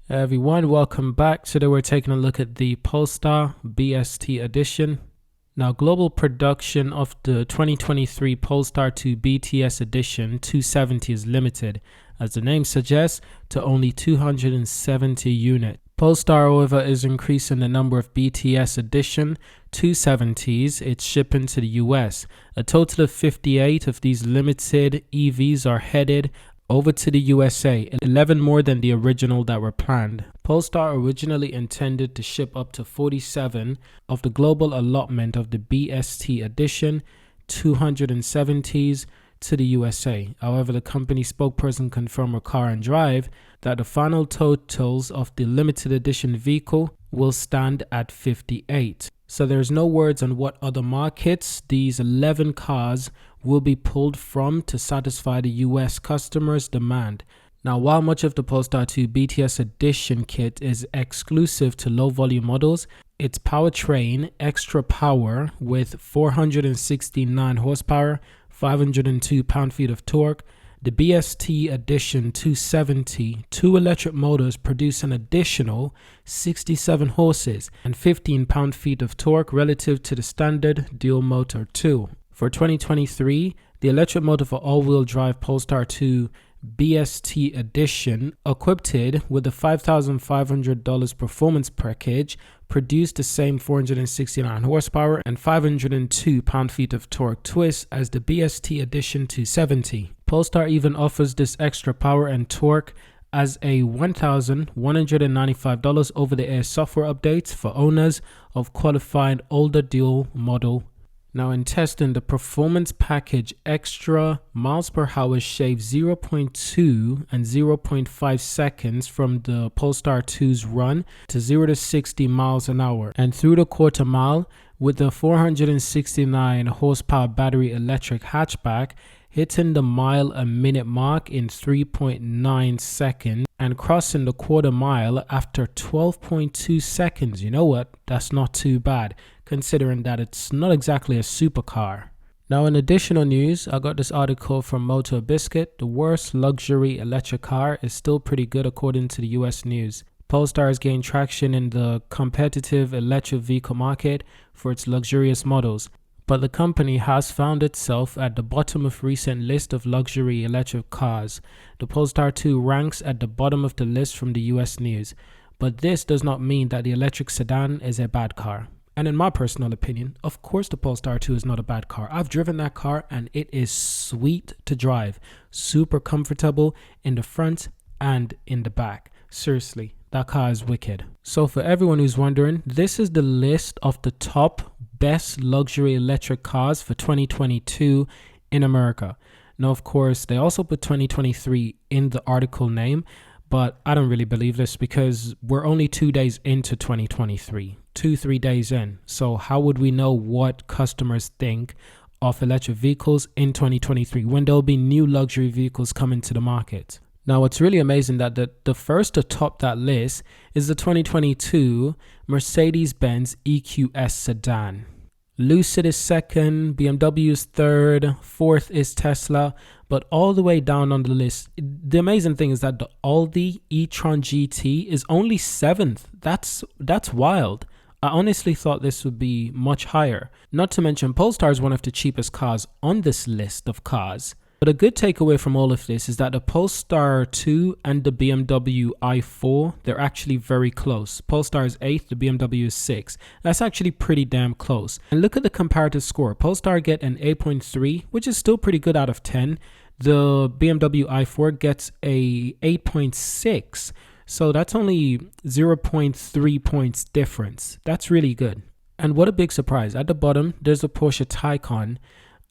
Everyone, welcome back. Today we're taking a look at the Polestar BST edition. Now, global production of the 2023 Polestar 2 BTS edition 270 is limited, as the name suggests, to only 270 units. Polestar, however, is increasing the number of BTS edition 270s it's shipping to the US. A total of 58 of these limited EVs are headed over to the USA, 11 more than the original that were planned. Polestar originally intended to ship up to 47 of the global allotment of the BST edition 270s to the USA. However, the company spokesperson confirmed with Car and Drive that the final totals of the limited edition vehicle will stand at 58. So there's no words on what other markets these 11 cars will be pulled from to satisfy the US customers' demand. Now, while much of the Polestar 2 BTS edition kit is exclusive to low volume models, its powertrain, extra power with 469 horsepower, 502 pound-feet of torque, the BST edition 270 two electric motors produce an additional 67 horses and 15 pound-feet of torque relative to the standard dual motor 2. For 2023, the electric motor for all-wheel drive Polestar 2 BST edition, equipped with the $5,500 performance package, produced the same 469 horsepower and 502 pound-feet of torque twist as the BST edition 270. Polestar even offers this extra power and torque as a $1,195 over-the-air software updates for owners of qualified older dual model. Now, in testing, the performance package extra miles per hour shaved 0.2 and 0.5 seconds from the Polestar 2's run to 0 to 60 miles an hour. And through the quarter mile, with the 469 horsepower battery electric hatchback, hitting the mile-a-minute mark in 3.9 seconds and crossing the quarter mile after 12.2 seconds. You know what? That's not too bad, considering that it's not exactly a supercar. Now, in additional news, I got this article from Motor Biscuit. The worst luxury electric car is still pretty good according to the US News. Polestar has gained traction in the competitive electric vehicle market for its luxurious models, but the company has found itself at the bottom of recent list of luxury electric cars. The Polestar 2 ranks at the bottom of the list from the US News, but this does not mean that the electric sedan is a bad car. And in my personal opinion, of course the Polestar 2 is not a bad car. I've driven that car and it is sweet to drive. Super comfortable in the front and in the back. Seriously, that car is wicked. So for everyone who's wondering, this is the list of the top best luxury electric cars for 2022 in America. Now, of course, they also put 2023 in the article name, but I don't really believe this because we're only 2 days into 2023, 3 days in. So how would we know what customers think of electric vehicles in 2023 when there'll be new luxury vehicles coming to the market? Now, what's really amazing that the first to top that list is the 2022 Mercedes-Benz EQS sedan. Lucid is second, BMW is third, fourth is Tesla, but all the way down on the list, the amazing thing is that the Audi e-tron GT is only seventh. That's wild. I honestly thought this would be much higher. Not to mention, Polestar is one of the cheapest cars on this list of cars. But a good takeaway from all of this is that the Polestar 2 and the BMW i4, they're actually very close. Polestar is 8th, the BMW is 6th. That's actually pretty damn close. And look at the comparative score. Polestar get an 8.3, which is still pretty good out of 10. The BMW i4 gets a 8.6. So that's only 0.3 points difference. That's really good. And what a big surprise. At the bottom, there's a Porsche Taycan.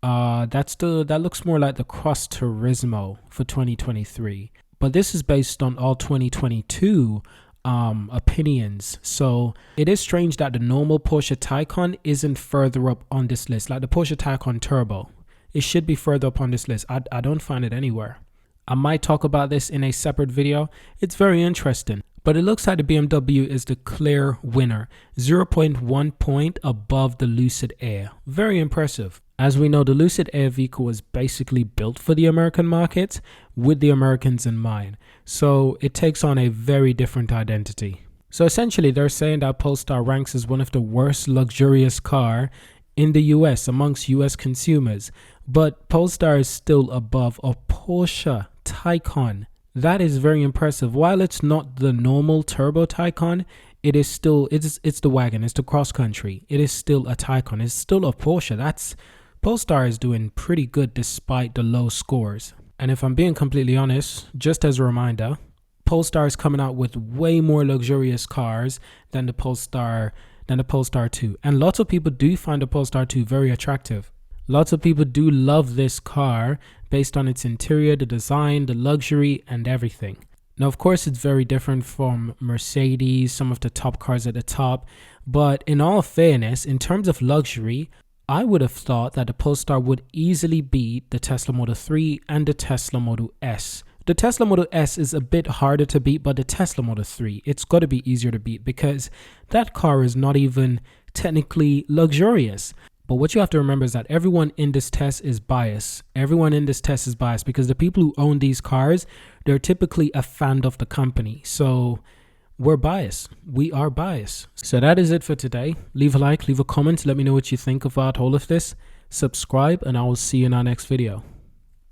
That looks more like the Cross Turismo for 2023, but this is based on all 2022 opinions. So it is strange that the normal Porsche Taycan isn't further up on this list, like the Porsche Taycan Turbo. It should be further up on this list. I don't find it anywhere. I might talk about this in a separate video. It's very interesting. But it looks like the BMW is the clear winner, 0.1 point above the Lucid Air. Very impressive. As we know, the Lucid Air vehicle was basically built for the American market with the Americans in mind. So it takes on a very different identity. So essentially, they're saying that Polestar ranks as one of the worst luxurious car in the US amongst US consumers. But Polestar is still above a Porsche Taycan. That is very impressive. While it's not the normal turbo Taycan, it is still, it's the wagon, it's the cross country. It is still a Taycan, it's still a Porsche. Polestar is doing pretty good despite the low scores. And if I'm being completely honest, just as a reminder, Polestar is coming out with way more luxurious cars than the Polestar 2. And lots of people do find the Polestar 2 very attractive. Lots of people do love this car based on its interior, the design, the luxury, and everything. Now, of course, it's very different from Mercedes, some of the top cars at the top. But in all fairness, in terms of luxury, I would have thought that the Polestar would easily beat the Tesla Model 3 and the Tesla Model S. The Tesla Model S is a bit harder to beat, but the Tesla Model 3, it's got to be easier to beat because that car is not even technically luxurious. But what you have to remember is that everyone in this test is biased. Everyone in this test is biased because the people who own these cars, they're typically a fan of the company. So we're biased. We are biased. So that is it for today. Leave a like, leave a comment. Let me know what you think about all of this. Subscribe, and I will see you in our next video.